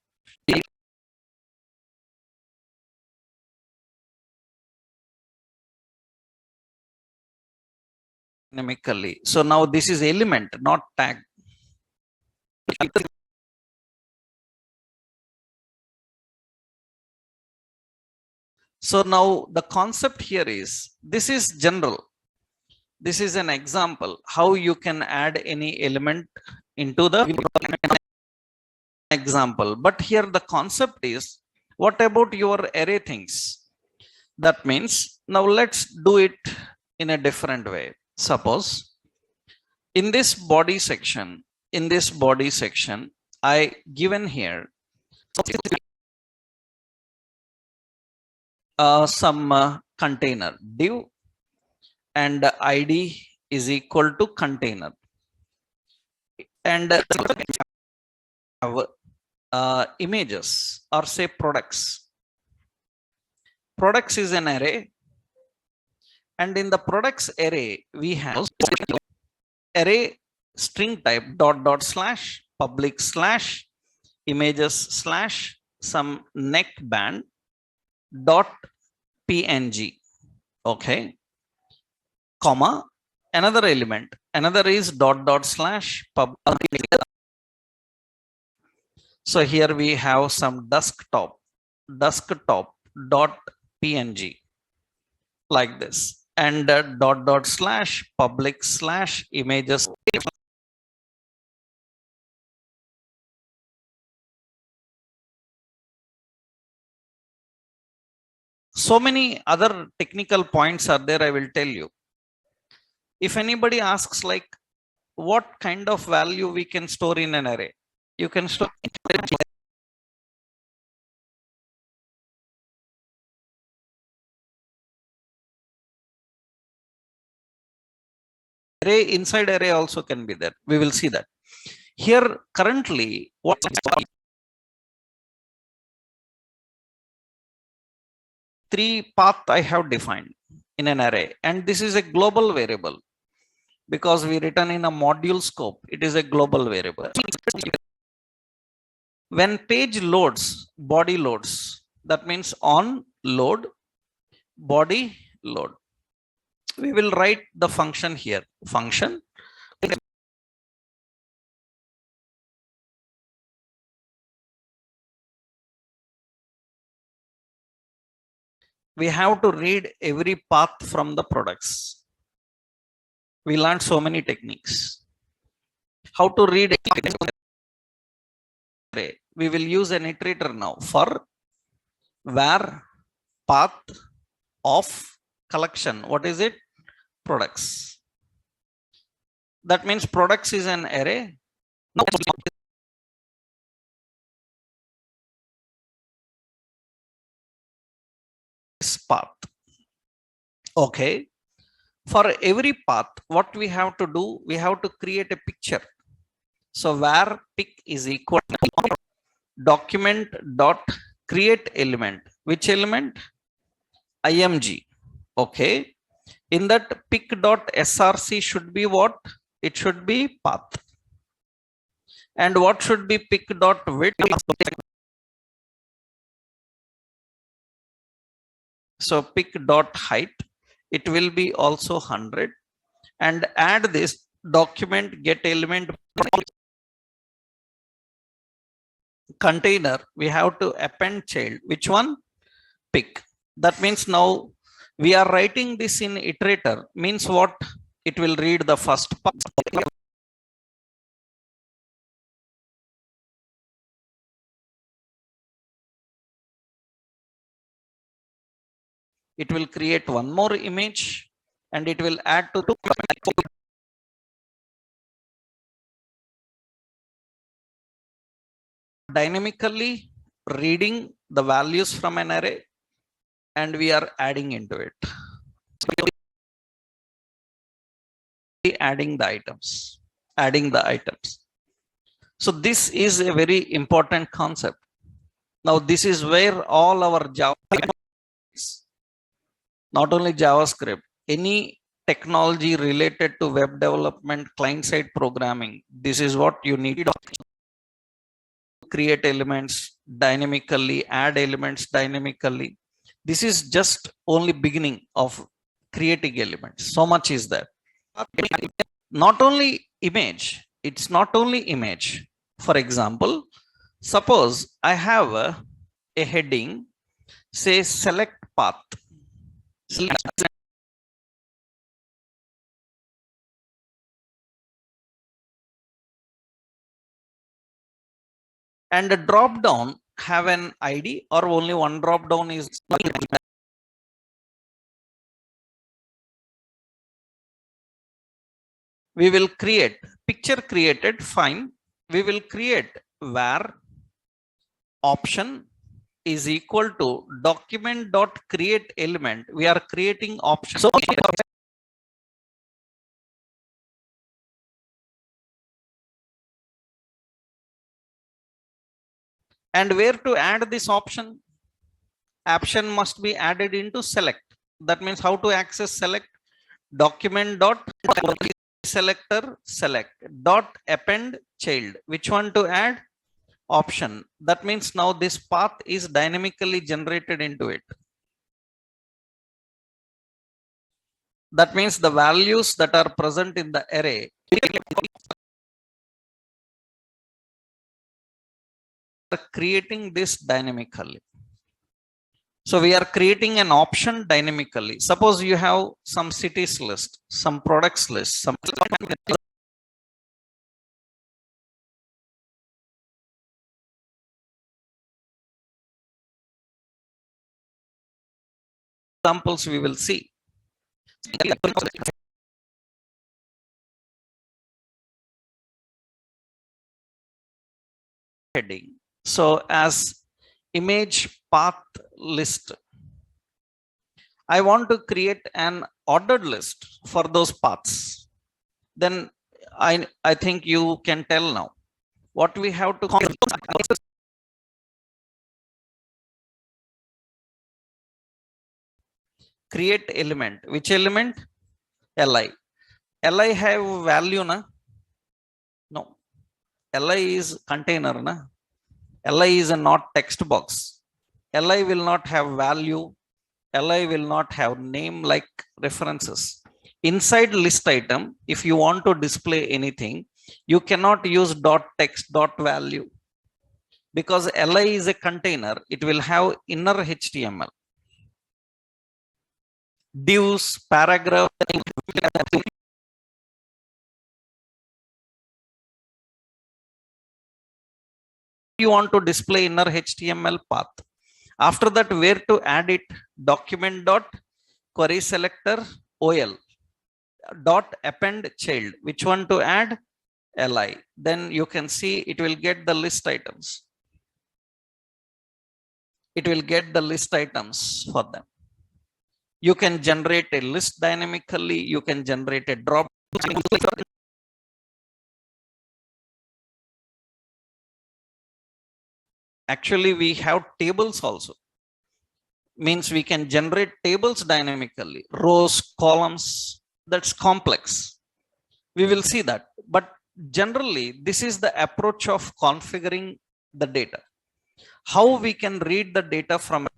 Dynamically. So now this is element, not tag. So now the concept here is, this is general. This is an example how you can add any element into the example. But here the concept is, what about your array things? That means now let's do it in a different way. Suppose in this body section, I given here some container div, and id is equal to container, and have images, or say products. Products is an array, and in the products array we have array string type dot dot slash public slash images slash some neckband dot png. Okay, comma, another element, another is dot dot slash public. So here we have some desktop dot png, like this, and dot dot slash public slash images. So many other technical points are there, I will tell you. If anybody asks like what kind of value we can store in an array, you can store array, inside array also can be there. We will see that. Here currently what three path I have defined in an array, and this is a global variable because we written in a module scope. It is a global variable. When page loads, body loads, that means on load, body load, we will write the function here, function we have to read every path from the products. We learned so many techniques. How to read array. We will use an iterator now for where path of collection. What is it? Products. That means products is an array. No, this path. Okay. For every path, what we have to do, we have to create a picture. So where pick is equal to document dot create element. Which element? IMG. Okay. In that pick dot src should be what? It should be path. And what should be pick dot width? So pick dot height, it will be also 100. And add this document get element container. We have to append child. Which one? Pick. That means now we are writing this in iterator. Means what? It will read the first part. It will create one more image and it will add to dynamically reading the values from an array and we are adding into it. Adding the items. So this is a very important concept. Now this is where all our Java, not only JavaScript, any technology related to web development, client-side programming, this is what you need to create elements dynamically, add elements dynamically. This is just only beginning of creating elements. So much is there. Not only image, it's not only image. For example, suppose I have a heading, say select path. And a drop down have an ID or only one drop down is we will create picture created, fine. We will create where option is equal to document dot create element. We are creating option. So and where to add this option? Option must be added into select. That means how to access select? Document dot selector select dot append child. Which one to add? Option. That means now this path is dynamically generated into it. That means the values that are present in the array are creating this dynamically. So we are creating an option dynamically. Suppose you have some cities list, some products list, some examples we will see. Heading. So as image path list, I want to create an ordered list for those paths. Then I think you can tell now what we have to create element. Which element? Li. Li have value na? No. Li is container na? Li is a not text box. Li will not have value. Li will not have name like references. Inside list item, if you want to display anything, you cannot use dot text dot value because Li is a container. It will have inner HTML. divs, paragraph. You want to display inner HTML path. After that, where to add it? Document dot query selector OL dot append child. Which one to add? Li. Then you can see it will get the list items. It will get the list items for them. You can generate a list dynamically. You can generate a drop. Actually, we have tables also. Means we can generate tables dynamically, rows, columns. That's complex. We will see that. But generally, this is the approach of configuring the data. How we can read the data from,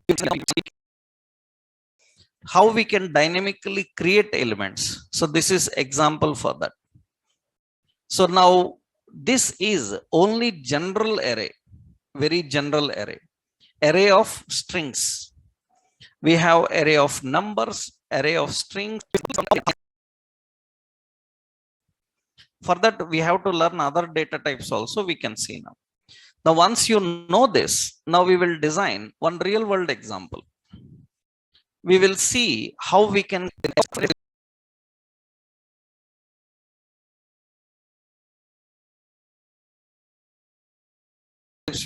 how we can dynamically create elements. So this is example for that. So now this is only general array, very general array of strings. We have array of numbers, array of strings. For that, we have to learn other data types also, we can see now. Now, once you know this, now we will design one real world example. We will see how we can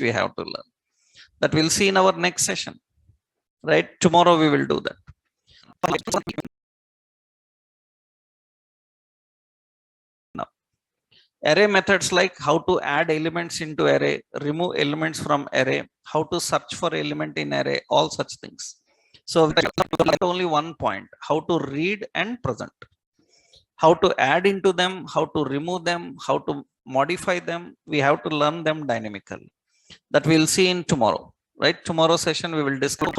we have to learn. That we'll see in our next session. Right? Tomorrow we will do that. Now, array methods like how to add elements into array, remove elements from array, how to search for element in array, all such things. So only one point, how to read and present, how to add into them, how to remove them, how to modify them. We have to learn them dynamically. That we'll see in tomorrow. Right? Tomorrow session we will discuss